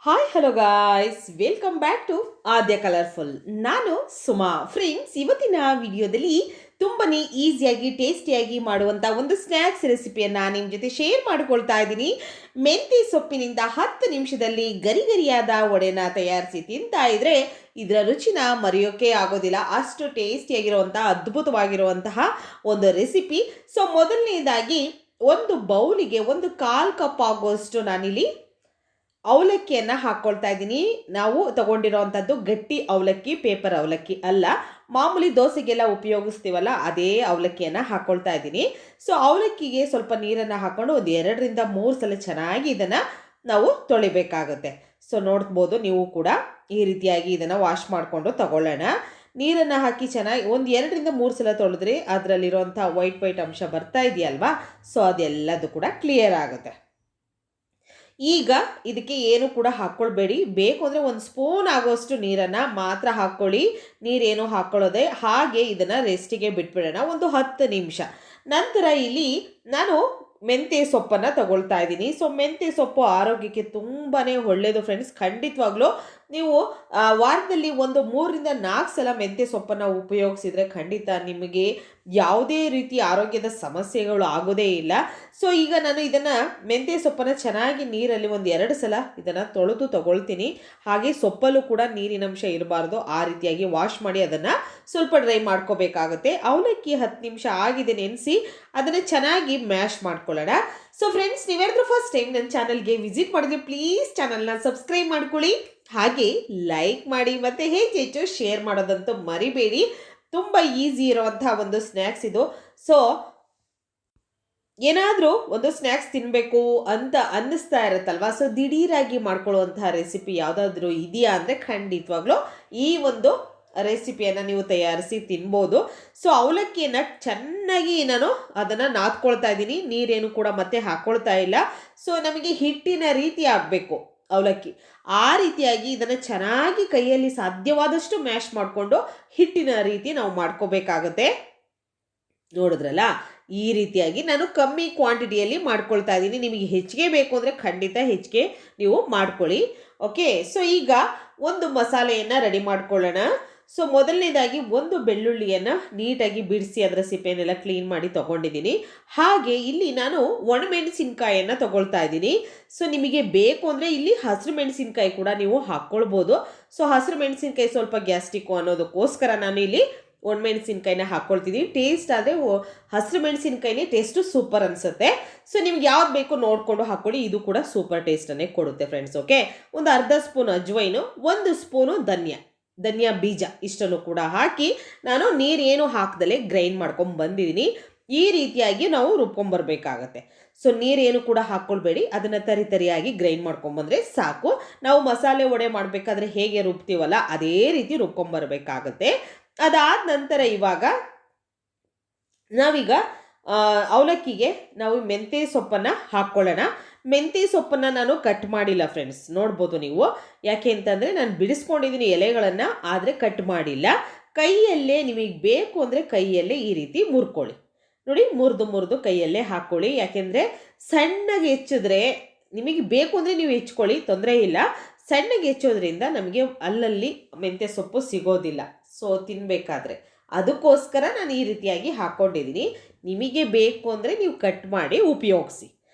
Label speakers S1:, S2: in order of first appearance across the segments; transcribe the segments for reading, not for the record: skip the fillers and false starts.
S1: Hi hello guys, welcome back to Aadya colourful. ನಾನು Suma. Friends, ಇವತ್ತಿನ ವಿಡಿಯೋದಲ್ಲಿ ತುಂಬನೇ ಈಸಿಯಾಗಿ ಟೇಸ್ಟಿಯಾಗಿ ಮಾಡುವಂಥ ಒಂದು ಸ್ನ್ಯಾಕ್ಸ್ ರೆಸಿಪಿಯನ್ನು ನಿಮ್ಮ ಜೊತೆ ಶೇರ್ ಮಾಡ್ಕೊಳ್ತಾ ಇದ್ದೀನಿ. ಮೆಂತ್ಯ ಸೊಪ್ಪಿನಿಂದ 10 ನಿಮಿಷದಲ್ಲಿ ಗರಿಗರಿಯಾದ ವಡೆನ ತಯಾರಿಸಿ ತಿಂತಾ ಇದ್ರೆ ಇದರ ರುಚಿನ ಮರೆಯೋಕೆ ಆಗೋದಿಲ್ಲ. ಅಷ್ಟು ಟೇಸ್ಟಿಯಾಗಿರುವಂತಹ ಅದ್ಭುತವಾಗಿರುವಂತಹ ಒಂದು ರೆಸಿಪಿ. ಸೊ ಮೊದಲನೇದಾಗಿ ಒಂದು ಬೌಲಿಗೆ ಒಂದು 1/4 ಕಪ್ ಆಗುವಷ್ಟು ನಾನಿಲ್ಲಿ ಅವಲಕ್ಕಿಯನ್ನು ಹಾಕ್ಕೊಳ್ತಾ ಇದ್ದೀನಿ. ನಾವು ತಗೊಂಡಿರೋವಂಥದ್ದು ಗಟ್ಟಿ ಅವಲಕ್ಕಿ, ಪೇಪರ್ ಅವಲಕ್ಕಿ ಅಲ್ಲ, ಮಾಮೂಲಿ ದೋಸೆಗೆಲ್ಲ ಉಪಯೋಗಿಸ್ತೀವಲ್ಲ ಅದೇ ಅವಲಕ್ಕಿಯನ್ನು ಹಾಕ್ಕೊಳ್ತಾ ಇದ್ದೀನಿ. ಸೊ ಅವಲಕ್ಕಿಗೆ ಸ್ವಲ್ಪ ನೀರನ್ನು ಹಾಕ್ಕೊಂಡು ಒಂದು 2ರಿಂದ 3 ಸಲ ಚೆನ್ನಾಗಿ ಇದನ್ನು ನಾವು ತೊಳಿಬೇಕಾಗುತ್ತೆ. ಸೊ ನೋಡ್ಬೋದು ನೀವು ಕೂಡ ಈ ರೀತಿಯಾಗಿ ಇದನ್ನು ವಾಶ್ ಮಾಡಿಕೊಂಡು ತಗೊಳ್ಳೋಣ. ನೀರನ್ನು ಹಾಕಿ ಚೆನ್ನಾಗಿ ಒಂದು 2ರಿಂದ 3 ಸಲ ತೊಳೆದ್ರೆ ಅದರಲ್ಲಿರುವಂಥ ವೈಟ್ ಅಂಶ ಬರ್ತಾ ಇದೆಯಲ್ವಾ, ಸೊ ಅದೆಲ್ಲದು ಕೂಡ ಕ್ಲಿಯರ್ ಆಗುತ್ತೆ. ಈಗ ಇದಕ್ಕೆ ಏನು ಕೂಡ ಹಾಕ್ಕೊಳ್ಬೇಡಿ. ಬೇಕು ಅಂದರೆ 1 ಸ್ಪೂನ್ ಆಗೋಷ್ಟು ನೀರನ್ನು ಮಾತ್ರ ಹಾಕ್ಕೊಳ್ಳಿ. ನೀರೇನು ಹಾಕ್ಕೊಳ್ಳೋದೆ ಹಾಗೆ ಇದನ್ನು ರೆಸ್ಟಿಗೆ ಬಿಟ್ಬಿಡೋಣ ಒಂದು 10 ನಿಮಿಷ. ನಂತರ ಇಲ್ಲಿ ನಾನು ಮೆಂತ್ಯ ಸೊಪ್ಪನ್ನು ತಗೊಳ್ತಾ ಇದ್ದೀನಿ. ಸೊ ಮೆಂತ್ಯ ಸೊಪ್ಪು ಆರೋಗ್ಯಕ್ಕೆ ತುಂಬಾ ಒಳ್ಳೆಯದು ಫ್ರೆಂಡ್ಸ್. ಖಂಡಿತವಾಗ್ಲೂ ನೀವು ವಾರದಲ್ಲಿ ಒಂದು 3ರಿಂದ 4 ಸಲ ಮೆಂತ್ಯ ಸೊಪ್ಪನ್ನು ಉಪಯೋಗಿಸಿದರೆ ಖಂಡಿತ ನಿಮಗೆ ಯಾವುದೇ ರೀತಿ ಆರೋಗ್ಯದ ಸಮಸ್ಯೆಗಳು ಆಗೋದೇ ಇಲ್ಲ. ಸೊ ಈಗ ನಾನು ಇದನ್ನು ಮೆಂತ್ಯ ಸೊಪ್ಪನ್ನು ಚೆನ್ನಾಗಿ ನೀರಲ್ಲಿ ಒಂದು 2 ಸಲ ಇದನ್ನು ತೊಳೆದು ತಗೊಳ್ತೀನಿ. ಹಾಗೆ ಸೊಪ್ಪಲ್ಲೂ ಕೂಡ ನೀರಿನಂಶ ಇರಬಾರ್ದು, ಆ ರೀತಿಯಾಗಿ ವಾಶ್ ಮಾಡಿ ಅದನ್ನು ಸ್ವಲ್ಪ ಡ್ರೈ ಮಾಡ್ಕೋಬೇಕಾಗುತ್ತೆ. ಅವಲಕ್ಕಿ 10 ನಿಮಿಷ ಆಗಿದೆ ನೆನೆಸಿ, ಅದನ್ನು ಚೆನ್ನಾಗಿ ಮ್ಯಾಶ್ ಮಾಡ್ಕೊಳ್ಳೋಣ. ಸೊ ಫ್ರೆಂಡ್ಸ್, ನೀವ್ಯಾರಾದ್ರೂ ಫಸ್ಟ್ ಟೈಮ್ ನನ್ನ ಚಾನಲ್ಗೆ ವಿಸಿಟ್ ಮಾಡಿದ್ರೆ ಪ್ಲೀಸ್ ಚಾನಲ್ನ ಸಬ್ಸ್ಕ್ರೈಬ್ ಮಾಡ್ಕೊಳ್ಳಿ, ಹಾಗೆ ಲೈಕ್ ಮಾಡಿ, ಮತ್ತು ಹೆಚ್ಚು ಶೇರ್ ಮಾಡೋದಂತೂ ಮರಿಬೇಡಿ. ತುಂಬ ಈಸಿ ಇರುವಂಥ ಒಂದು ಸ್ನ್ಯಾಕ್ಸ್ ಇದು. ಸೊ ಏನಾದರೂ ಒಂದು ಸ್ನ್ಯಾಕ್ಸ್ ತಿನ್ನಬೇಕು ಅಂತ ಅನ್ನಿಸ್ತಾ ಇರುತ್ತಲ್ವ, ಸೊ ದಿಢೀರಾಗಿ ಮಾಡ್ಕೊಳ್ಳುವಂತಹ ರೆಸಿಪಿ ಯಾವುದಾದ್ರೂ ಇದೆಯಾ ಅಂದರೆ ಖಂಡಿತವಾಗ್ಲೂ ಈ ಒಂದು ರೆಸಿಪಿಯನ್ನು ನೀವು ತಯಾರಿಸಿ ತಿನ್ಬೋದು. ಸೊ ಅವಲಕ್ಕಿಯನ್ನು ಚೆನ್ನಾಗಿ ನಾನು ಅದನ್ನು ನಾದ್ಕೊಳ್ತಾ ಇದ್ದೀನಿ. ನೀರೇನು ಕೂಡ ಮತ್ತೆ ಹಾಕ್ಕೊಳ್ತಾ ಇಲ್ಲ. ಸೊ ನಮಗೆ ಹಿಟ್ಟಿನ ರೀತಿ ಆಗಬೇಕು ಅವಲಕ್ಕಿ, ಆ ರೀತಿಯಾಗಿ ಇದನ್ನು ಚೆನ್ನಾಗಿ ಕೈಯಲ್ಲಿ ಸಾಧ್ಯವಾದಷ್ಟು ಮ್ಯಾಶ್ ಮಾಡಿಕೊಂಡು ಹಿಟ್ಟಿನ ರೀತಿ ನಾವು ಮಾಡ್ಕೋಬೇಕಾಗತ್ತೆ. ನೋಡಿದ್ರಲ್ಲ, ಈ ರೀತಿಯಾಗಿ ನಾನು ಕಮ್ಮಿ ಕ್ವಾಂಟಿಟಿಯಲ್ಲಿ ಮಾಡ್ಕೊಳ್ತಾ ಇದ್ದೀನಿ. ನಿಮಗೆ ಹೆಚ್ಚಿಗೆ ಬೇಕು ಅಂದರೆ ಖಂಡಿತ ಹೆಚ್ಚಿಗೆ ನೀವು ಮಾಡ್ಕೊಳ್ಳಿ. ಓಕೆ, ಸೊ ಈಗ ಒಂದು ಮಸಾಲೆಯನ್ನು ರೆಡಿ ಮಾಡ್ಕೊಳ್ಳೋಣ. ಸೊ ಮೊದಲನೇದಾಗಿ ಒಂದು ಬೆಳ್ಳುಳ್ಳಿಯನ್ನು ನೀಟಾಗಿ ಬಿಡಿಸಿ ಅದರ ಸಿಪ್ಪೆನೆಲ್ಲ ಕ್ಲೀನ್ ಮಾಡಿ ತೊಗೊಂಡಿದ್ದೀನಿ. ಹಾಗೆ ಇಲ್ಲಿ ನಾನು ಒಣಮೆಣಸಿನ್ಕಾಯನ್ನು ತೊಗೊಳ್ತಾ ಇದ್ದೀನಿ. ಸೊ ನಿಮಗೆ ಬೇಕು ಅಂದರೆ ಇಲ್ಲಿ ಹಸಿರು ಮೆಣಸಿನ್ಕಾಯಿ ಕೂಡ ನೀವು ಹಾಕ್ಕೊಳ್ಬೋದು. ಸೊ ಹಸಿರು ಮೆಣಸಿನ್ಕಾಯಿ ಸ್ವಲ್ಪ ಗ್ಯಾಸ್ಟ್ರಿಕ್ಕು ಅನ್ನೋದಕ್ಕೋಸ್ಕರ ನಾನು ಇಲ್ಲಿ ಒಣಮೆಣಸಿನ್ಕಾಯಿನ ಹಾಕ್ಕೊಳ್ತಿದ್ದೀನಿ. ಟೇಸ್ಟ್ ಆದರೆ ಹಸಿರು ಮೆಣಸಿನ್ಕಾಯಿನೇ ಟೇಸ್ಟು ಸೂಪರ್ ಅನಿಸುತ್ತೆ. ಸೊ ನಿಮ್ಗೆ ಯಾವ್ದು ಬೇಕು ನೋಡಿಕೊಂಡು ಹಾಕ್ಕೊಳ್ಳಿ, ಇದು ಕೂಡ ಸೂಪರ್ ಟೇಸ್ಟನ್ನೇ ಕೊಡುತ್ತೆ ಫ್ರೆಂಡ್ಸ್. ಓಕೆ, ಒಂದು ಅರ್ಧ ಸ್ಪೂನ್ ಅಜ್ವೈನು, 1 ಸ್ಪೂನು ಧನಿಯಾ ಬೀಜ ಇಷ್ಟನ್ನು ಕೂಡ ಹಾಕಿ ನಾನು ನೀರೇನು ಹಾಕ್ದಲೇ ಗ್ರೈಂಡ್ ಮಾಡ್ಕೊಂಡು ಬಂದಿದ್ದೀನಿ. ಈ ರೀತಿಯಾಗಿ ನಾವು ರುಬ್ಕೊಂಬರ್ಬೇಕಾಗತ್ತೆ. ಸೊ ನೀರೇನು ಕೂಡ ಹಾಕ್ಕೊಳ್ಬೇಡಿ, ಅದನ್ನು ತರಿಯಾಗಿ ಗ್ರೈಂಡ್ ಮಾಡ್ಕೊಂಬಂದರೆ ಸಾಕು. ನಾವು ಮಸಾಲೆ ವಡೆ ಮಾಡಬೇಕಾದ್ರೆ ಹೇಗೆ ರುಬ್ತೀವಲ್ಲ ಅದೇ ರೀತಿ ರುಬ್ಕೊಂಬರ್ಬೇಕಾಗತ್ತೆ. ಅದಾದ ನಂತರ ನಾವೀಗ ಅವಲಕ್ಕಿಗೆ ನಾವು ಮೆಂತ್ಯ ಸೊಪ್ಪನ್ನು ಹಾಕ್ಕೊಳ್ಳೋಣ. ಮೆಂತ್ಯ ಸೊಪ್ಪನ್ನು ನಾನು ಕಟ್ ಮಾಡಿಲ್ಲ ಫ್ರೆಂಡ್ಸ್, ನೋಡ್ಬೋದು ನೀವು. ಯಾಕೆ ಅಂತಂದರೆ ನಾನು ಬಿಡಿಸ್ಕೊಂಡಿದ್ದೀನಿ ಎಲೆಗಳನ್ನು, ಆದರೆ ಕಟ್ ಮಾಡಿಲ್ಲ. ಕೈಯಲ್ಲೇ ನಿಮಗೆ ಬೇಕು ಅಂದರೆ ಕೈಯಲ್ಲೇ ಈ ರೀತಿ ಮುರ್ಕೊಳ್ಳಿ. ನೋಡಿ, ಮುರಿದು ಕೈಯಲ್ಲೇ ಹಾಕ್ಕೊಳ್ಳಿ. ಯಾಕೆಂದರೆ ಸಣ್ಣಗೆ ಹೆಚ್ಚಿದ್ರೆ, ನಿಮಗೆ ಬೇಕು ಅಂದರೆ ನೀವು ಹೆಚ್ಕೊಳ್ಳಿ, ತೊಂದರೆ ಇಲ್ಲ. ಸಣ್ಣಗೆ ಹೆಚ್ಚೋದ್ರಿಂದ ನಮಗೆ ಅಲ್ಲಲ್ಲಿ ಮೆಂತ್ಯ ಸೊಪ್ಪು ಸಿಗೋದಿಲ್ಲ ಸೊ ತಿನ್ನಬೇಕಾದ್ರೆ. ಅದಕ್ಕೋಸ್ಕರ ನಾನು ಈ ರೀತಿಯಾಗಿ ಹಾಕ್ಕೊಂಡಿದ್ದೀನಿ. ನಿಮಗೆ ಬೇಕು ಅಂದರೆ ನೀವು ಕಟ್ ಮಾಡಿ ಉಪಯೋಗಿಸಿ.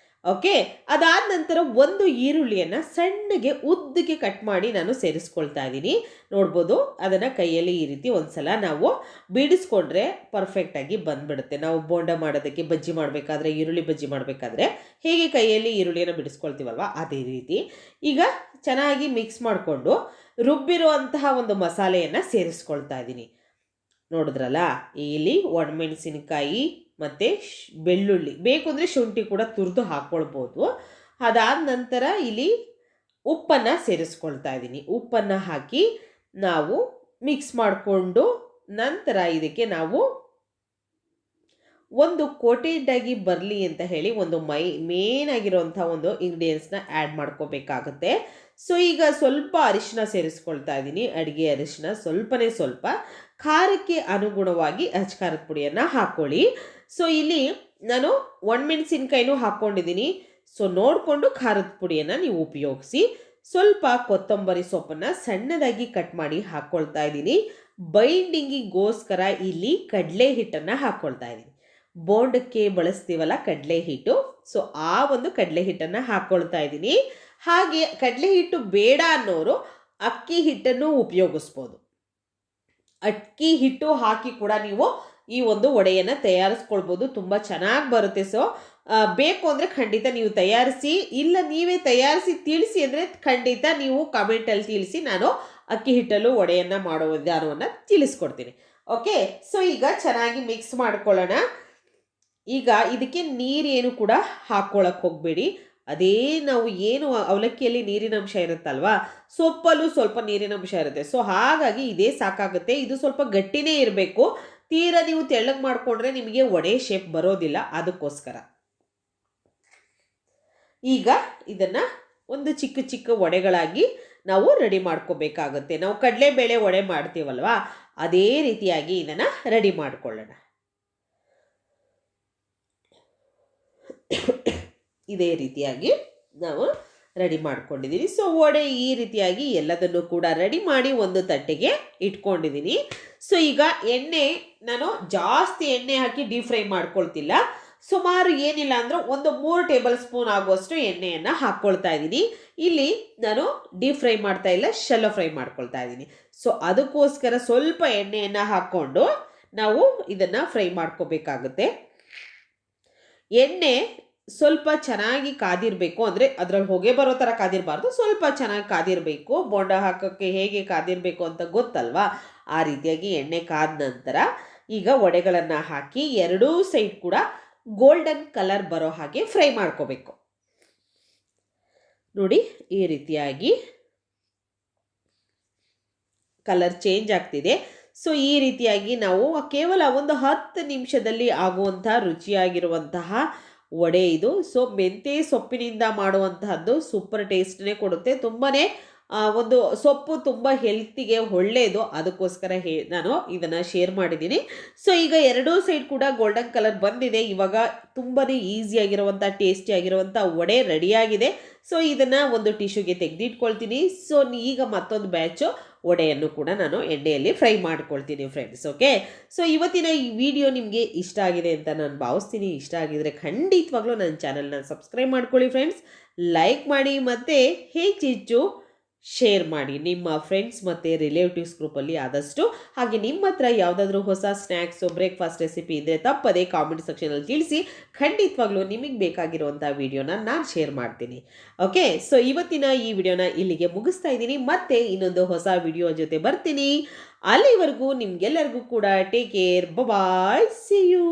S1: ಓಕೆ, ಅದಾದ ನಂತರ ಒಂದು ಈರುಳ್ಳಿಯನ್ನು ಸಣ್ಣಗೆ ಉದ್ದಕ್ಕೆ ಕಟ್ ಮಾಡಿ ನಾನು ಸೇರಿಸ್ಕೊಳ್ತಾ ಇದ್ದೀನಿ. ನೋಡ್ಬೋದು, ಅದನ್ನು ಕೈಯಲ್ಲಿ ಈ ರೀತಿ ಒಂದು ಸಲ ನಾವು ಬಿಡಿಸ್ಕೊಂಡ್ರೆ ಪರ್ಫೆಕ್ಟಾಗಿ ಬಂದುಬಿಡುತ್ತೆ. ನಾವು ಬೋಂಡ ಮಾಡೋದಕ್ಕೆ, ಬಜ್ಜಿ ಮಾಡಬೇಕಾದ್ರೆ, ಈರುಳ್ಳಿ ಬಜ್ಜಿ ಮಾಡಬೇಕಾದ್ರೆ ಹೇಗೆ ಕೈಯಲ್ಲಿ ಈರುಳ್ಳಿಯನ್ನು ಬಿಡಿಸ್ಕೊಳ್ತೀವಲ್ವ ಅದೇ ರೀತಿ. ಈಗ ಚೆನ್ನಾಗಿ ಮಿಕ್ಸ್ ಮಾಡಿಕೊಂಡು ರುಬ್ಬಿರುವಂತಹ ಒಂದು ಮಸಾಲೆಯನ್ನು ಸೇರಿಸ್ಕೊಳ್ತಾ ಇದ್ದೀನಿ. ನೋಡಿದ್ರಲ್ಲ, ಇಲ್ಲಿ ಒಣಮೆಣಸಿನಕಾಯಿ ಮತ್ತು ಬೆಳ್ಳುಳ್ಳಿ, ಬೇಕು ಅಂದರೆ ಶುಂಠಿ ಕೂಡ ತುರಿದು ಹಾಕ್ಕೊಳ್ಬೋದು. ಅದಾದ ನಂತರ ಇಲ್ಲಿ ಉಪ್ಪನ್ನು ಸೇರಿಸ್ಕೊಳ್ತಾ ಇದ್ದೀನಿ. ಉಪ್ಪನ್ನು ಹಾಕಿ ನಾವು ಮಿಕ್ಸ್ ಮಾಡಿಕೊಂಡು ನಂತರ ಇದಕ್ಕೆ ನಾವು ಒಂದು ಕೋಟೆಡಾಗಿ ಬರಲಿ ಅಂತ ಹೇಳಿ ಒಂದು ಮೇನ್ ಆಗಿರೋಂಥ ಒಂದು ಇಂಗ್ರೀಡಿಯೆಂಟ್ಸ್ನ ಆ್ಯಡ್ ಮಾಡ್ಕೋಬೇಕಾಗುತ್ತೆ. ಸೊ ಈಗ ಸ್ವಲ್ಪ ಅರಿಶಿನ ಸೇರಿಸ್ಕೊಳ್ತಾ ಇದ್ದೀನಿ, ಅಡುಗೆ ಅರಿಶಿನ ಸ್ವಲ್ಪನೇ ಸ್ವಲ್ಪ. ಖಾರಕ್ಕೆ ಅನುಗುಣವಾಗಿ ಖಾರದ ಪುಡಿಯನ್ನು ಹಾಕ್ಕೊಳ್ಳಿ. ಸೊ ಇಲ್ಲಿ ನಾನು ಒಣಮೆಣಸಿನ್ಕಾಯಿನೂ ಹಾಕ್ಕೊಂಡಿದ್ದೀನಿ. ಸೊ ನೋಡಿಕೊಂಡು ಖಾರದ ಪುಡಿಯನ್ನು ನೀವು ಉಪಯೋಗಿಸಿ. ಸ್ವಲ್ಪ ಕೊತ್ತಂಬರಿ ಸೊಪ್ಪನ್ನು ಸಣ್ಣದಾಗಿ ಕಟ್ ಮಾಡಿ ಹಾಕ್ಕೊಳ್ತಾ ಇದ್ದೀನಿ. ಬೈಂಡಿಂಗಿಗೋಸ್ಕರ ಇಲ್ಲಿ ಕಡಲೆ ಹಿಟ್ಟನ್ನು ಹಾಕ್ಕೊಳ್ತಾ ಇದ್ದೀನಿ. ಬೋಂಡಕ್ಕೆ ಬಳಸ್ತೀವಲ್ಲ ಕಡಲೆ ಹಿಟ್ಟು, ಸೊ ಆ ಒಂದು ಕಡಲೆ ಹಿಟ್ಟನ್ನು ಹಾಕ್ಕೊಳ್ತಾ ಇದ್ದೀನಿ. ಹಾಗೆ ಕಡಲೆ ಹಿಟ್ಟು ಬೇಡ ಅನ್ನೋರು ಅಕ್ಕಿ ಹಿಟ್ಟನ್ನು ಉಪಯೋಗಿಸ್ಬೋದು. ಅಕ್ಕಿ ಹಿಟ್ಟು ಹಾಕಿ ಕೂಡ ನೀವು ಈ ಒಂದು ವಡೆಯನ್ನು ತಯಾರಿಸ್ಕೊಳ್ಬೋದು, ತುಂಬ ಚೆನ್ನಾಗಿ ಬರುತ್ತೆ. ಸೊ ಬೇಕು ಅಂದರೆ ಖಂಡಿತ ನೀವು ತಯಾರಿಸಿ, ಇಲ್ಲ ನೀವೇ ತಯಾರಿಸಿ ತಿಳಿಸಿ ಅಂದರೆ ಖಂಡಿತ ನೀವು ಕಮೆಂಟಲ್ಲಿ ತಿಳಿಸಿ, ನಾನು ಅಕ್ಕಿ ಹಿಟ್ಟಲ್ಲೂ ವಡೆಯನ್ನು ಮಾಡೋ ವಿಧಾನವನ್ನು ತಿಳಿಸ್ಕೊಡ್ತೀನಿ. ಓಕೆ, ಸೊ ಈಗ ಚೆನ್ನಾಗಿ ಮಿಕ್ಸ್ ಮಾಡ್ಕೊಳ್ಳೋಣ. ಈಗ ಇದಕ್ಕೆ ನೀರೇನು ಕೂಡ ಹಾಕ್ಕೊಳ್ಳೋಕೆ ಹೋಗಬೇಡಿ. ಅದೇ ನಾವು ಏನು ಅವಲಕ್ಕಿಯಲ್ಲಿ ನೀರಿನ ಅಂಶ ಇರುತ್ತಲ್ವಾ, ಸೊಪ್ಪಲ್ಲೂ ಸ್ವಲ್ಪ ನೀರಿನ ಅಂಶ ಇರುತ್ತೆ. ಸೊ ಹಾಗಾಗಿ ಇದೇ ಸಾಕಾಗುತ್ತೆ. ಇದು ಸ್ವಲ್ಪ ಗಟ್ಟಿನೇ ಇರಬೇಕು. ತೀರಾ ನೀವು ತೆಳ್ಳಗೆ ಮಾಡಿಕೊಂಡ್ರೆ ನಿಮಗೆ ವಡೆ ಶೇಪ್ ಬರೋದಿಲ್ಲ, ಅದಕ್ಕೋಸ್ಕರ. ಈಗ ಇದನ್ನು ಒಂದು ಚಿಕ್ಕ ಚಿಕ್ಕ ವಡೆಗಳಾಗಿ ನಾವು ರೆಡಿ ಮಾಡ್ಕೋಬೇಕಾಗುತ್ತೆ. ನಾವು ಕಡಲೆಬೇಳೆ ವಡೆ ಮಾಡ್ತೀವಲ್ವಾ, ಅದೇ ರೀತಿಯಾಗಿ ಇದನ್ನು ರೆಡಿ ಮಾಡಿಕೊಳ್ಳೋಣ. ಇದೇ ರೀತಿಯಾಗಿ ನಾವು ರೆಡಿ ಮಾಡ್ಕೊಂಡಿದ್ದೀನಿ. ಸೊ ವಡೆ ಈ ರೀತಿಯಾಗಿ ಎಲ್ಲದನ್ನು ಕೂಡ ರೆಡಿ ಮಾಡಿ ಒಂದು ತಟ್ಟೆಗೆ ಇಟ್ಕೊಂಡಿದ್ದೀನಿ. ಸೊ ಈಗ ಎಣ್ಣೆ ನಾನು ಜಾಸ್ತಿ ಎಣ್ಣೆ ಹಾಕಿ ಡೀಪ್ ಫ್ರೈ ಮಾಡ್ಕೊಳ್ತಿಲ್ಲ. ಸುಮಾರು ಏನಿಲ್ಲ ಅಂದ್ರೆ ಒಂದು 3 ಟೇಬಲ್ ಸ್ಪೂನ್ ಆಗುವಷ್ಟು ಎಣ್ಣೆಯನ್ನು ಹಾಕ್ಕೊಳ್ತಾ ಇದ್ದೀನಿ. ಇಲ್ಲಿ ನಾನು ಡೀಪ್ ಫ್ರೈ ಮಾಡ್ತಾ ಇಲ್ಲ, ಶೆಲ್ಲೋ ಫ್ರೈ ಮಾಡ್ಕೊಳ್ತಾ ಇದ್ದೀನಿ. ಸೊ ಅದಕ್ಕೋಸ್ಕರ ಸ್ವಲ್ಪ ಎಣ್ಣೆಯನ್ನು ಹಾಕ್ಕೊಂಡು ನಾವು ಇದನ್ನು ಫ್ರೈ ಮಾಡ್ಕೋಬೇಕಾಗುತ್ತೆ. ಎಣ್ಣೆ ಸ್ವಲ್ಪ ಚೆನ್ನಾಗಿ ಕಾದಿರಬೇಕು, ಅಂದರೆ ಅದರಲ್ಲಿ ಹೊಗೆ ಬರೋ ಥರ ಕಾದಿರಬಾರ್ದು, ಸ್ವಲ್ಪ ಚೆನ್ನಾಗಿ ಕಾದಿರಬೇಕು. ಬೋಂಡ ಹಾಕೋಕ್ಕೆ ಹೇಗೆ ಕಾದಿರಬೇಕು ಅಂತ ಗೊತ್ತಲ್ವಾ, ಆ ರೀತಿಯಾಗಿ ಎಣ್ಣೆ ಕಾದ ನಂತರ ಈಗ ವಡೆಗಳನ್ನು ಹಾಕಿ ಎರಡೂ ಸೈಡ್ ಕೂಡ ಗೋಲ್ಡನ್ ಕಲರ್ ಬರೋ ಹಾಗೆ ಫ್ರೈ ಮಾಡ್ಕೋಬೇಕು. ನೋಡಿ, ಈ ರೀತಿಯಾಗಿ ಕಲರ್ ಚೇಂಜ್ ಆಗ್ತಿದೆ. ಸೊ ಈ ರೀತಿಯಾಗಿ ನಾವು ಕೇವಲ ಒಂದು 10 ನಿಮಿಷದಲ್ಲಿ ಆಗುವಂಥ ರುಚಿಯಾಗಿರುವಂತಹ ವಡೆ ಇದು. ಸೊ ಮೆಂತೆ ಸೊಪ್ಪಿನಿಂದ ಮಾಡುವಂತಹದ್ದು ಸೂಪರ್ ಟೇಸ್ಟ್ನೇ ಕೊಡುತ್ತೆ. ತುಂಬಾ ಒಂದು ಸೊಪ್ಪು ತುಂಬ ಹೆಲ್ತಿಗೆ ಒಳ್ಳೆಯದು, ಅದಕ್ಕೋಸ್ಕರ ನಾನು ಇದನ್ನು ಶೇರ್ ಮಾಡಿದ್ದೀನಿ. ಸೊ ಈಗ ಎರಡೂ ಸೈಡ್ ಕೂಡ ಗೋಲ್ಡನ್ ಕಲರ್ ಬಂದಿದೆ. ಇವಾಗ ತುಂಬಾ ಈಸಿಯಾಗಿರುವಂಥ ಟೇಸ್ಟಿಯಾಗಿರುವಂಥ ವಡೆ ರೆಡಿಯಾಗಿದೆ. ಸೊ ಇದನ್ನು ಒಂದು ಟಿಶ್ಯೂಗೆ ತೆಗೆದಿಟ್ಕೊಳ್ತೀನಿ. ಸೊ ಈಗ ಮತ್ತೊಂದು ಬ್ಯಾಚು ವಡೆಯನ್ನು ಕೂಡ ನಾನು ಎಣ್ಣೆಯಲ್ಲಿ ಫ್ರೈ ಮಾಡ್ಕೊಳ್ತೀನಿ ಫ್ರೆಂಡ್ಸ್. ಓಕೆ, ಸೊ ಇವತ್ತಿನ ಈ ವಿಡಿಯೋ ನಿಮಗೆ ಇಷ್ಟ ಆಗಿದೆ ಅಂತ ನಾನು ಭಾವಿಸ್ತೀನಿ. ಇಷ್ಟ ಆಗಿದರೆ ಖಂಡಿತವಾಗ್ಲೂ ನನ್ನ ಚಾನಲ್ನ ಸಬ್ಸ್ಕ್ರೈಬ್ ಮಾಡ್ಕೊಳ್ಳಿ ಫ್ರೆಂಡ್ಸ್, ಲೈಕ್ ಮಾಡಿ ಮತ್ತು ಹೆಚ್ಚು ಶೇರ್ ಮಾಡಿ ನಿಮ್ಮ ಫ್ರೆಂಡ್ಸ್ ಮತ್ತು ರಿಲೇಟಿವ್ಸ್ ಗ್ರೂಪಲ್ಲಿ ಆದಷ್ಟು. ಹಾಗೆ ನಿಮ್ಮ ಹತ್ರ ಯಾವುದಾದ್ರೂ ಹೊಸ ಸ್ನ್ಯಾಕ್ಸು ಬ್ರೇಕ್ಫಾಸ್ಟ್ ರೆಸಿಪಿ ಇದ್ದರೆ ತಪ್ಪದೆ ಕಾಮೆಂಟ್ ಸೆಕ್ಷನಲ್ಲಿ ತಿಳಿಸಿ. ಖಂಡಿತವಾಗ್ಲೂ ನಿಮಗೆ ಬೇಕಾಗಿರುವಂಥ ವಿಡಿಯೋನ ನಾನು ಶೇರ್ ಮಾಡ್ತೀನಿ. ಓಕೆ, ಸೊ ಇವತ್ತಿನ ಈ ವಿಡಿಯೋನ ಇಲ್ಲಿಗೆ ಮುಗಿಸ್ತಾ ಇದ್ದೀನಿ. ಮತ್ತೆ ಇನ್ನೊಂದು ಹೊಸ ವಿಡಿಯೋ ಜೊತೆ ಬರ್ತೀನಿ. ಅಲ್ಲಿವರೆಗೂ ನಿಮಗೆಲ್ಲರಿಗೂ ಕೂಡ take care, bye, see you.